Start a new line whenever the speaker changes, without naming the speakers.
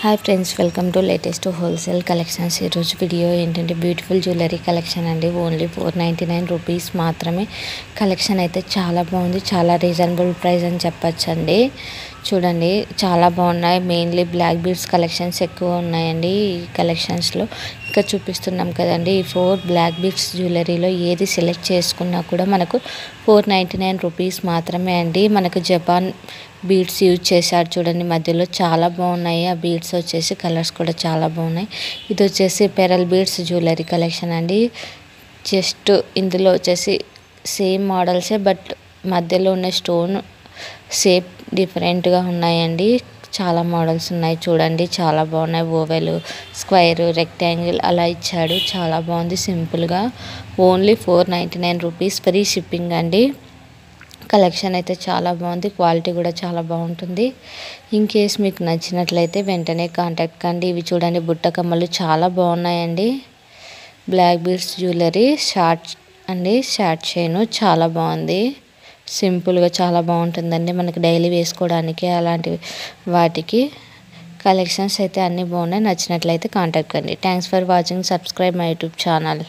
Hi friends, welcome to latest wholesale collections. ఈరోజు video ఏంటంటే beautiful jewellery collection అండి. Only 499 rupees మాత్రమే. Collection అయితే చాలా బాగుంది, చాలా రీజనబుల్ ప్రైస్ అని చెప్పచ్చండి. చూడండి, చాలా బాగున్నాయి. మెయిన్లీ బ్లాక్ బీడ్స్ కలెక్షన్స్ ఎక్కువ ఉన్నాయండి ఈ కలెక్షన్స్లో. ఇంకా చూపిస్తున్నాం కదండి, ఈ 4 బ్లాక్ బీడ్స్ జ్యువెలరీలో ఏది సెలెక్ట్ చేసుకున్నా కూడా మనకు 499 రూపీస్ మాత్రమే అండి. మనకు జపాన్ బీడ్స్ యూజ్ చేశారు చూడండి, మధ్యలో చాలా బాగున్నాయి. ఆ బీడ్స్ వచ్చేసి కలర్స్ కూడా చాలా బాగున్నాయి. ఇది వచ్చేసి పెరల్ బీడ్స్ జ్యువెలరీ కలెక్షన్ అండి. జస్ట్ ఇందులో వచ్చేసి సేమ్ మోడల్సే, బట్ మధ్యలో ఉన్న స్టోన్ షేప్ డిఫరెంట్గా ఉన్నాయండి. చాలా మోడల్స్ ఉన్నాయి చూడండి, చాలా బాగున్నాయి. ఓవెల్, స్క్వైర్, రెక్టాంగిల్ అలా ఇచ్చాడు. చాలా బాగుంది సింపుల్గా. ఓన్లీ 499 రూపీస్, ఫ్రీ షిప్పింగ్ అండి. కలెక్షన్ అయితే చాలా బాగుంది, క్వాలిటీ కూడా చాలా బాగుంటుంది. ఇన్ కేస్ మీకు నచ్చినట్లయితే వెంటనే కాంటాక్ట్ కండి. ఇవి చూడండి, బుట్ట కమ్మలు చాలా బాగున్నాయండి. బ్లాక్ బీడ్స్ జ్యువెలరీ షార్ట్ అండి, షార్ట్ చైన్ చాలా బాగుంది. సింపుల్గా చాలా బాగుంటుందండి, మనకి డైలీ వేసుకోవడానికి అలాంటి వాటికి. కలెక్షన్స్ అయితే అన్నీ బాగున్నాయి. నచ్చినట్లయితే కాంటాక్ట్ కండి. Thanks for watching. Subscribe my YouTube channel.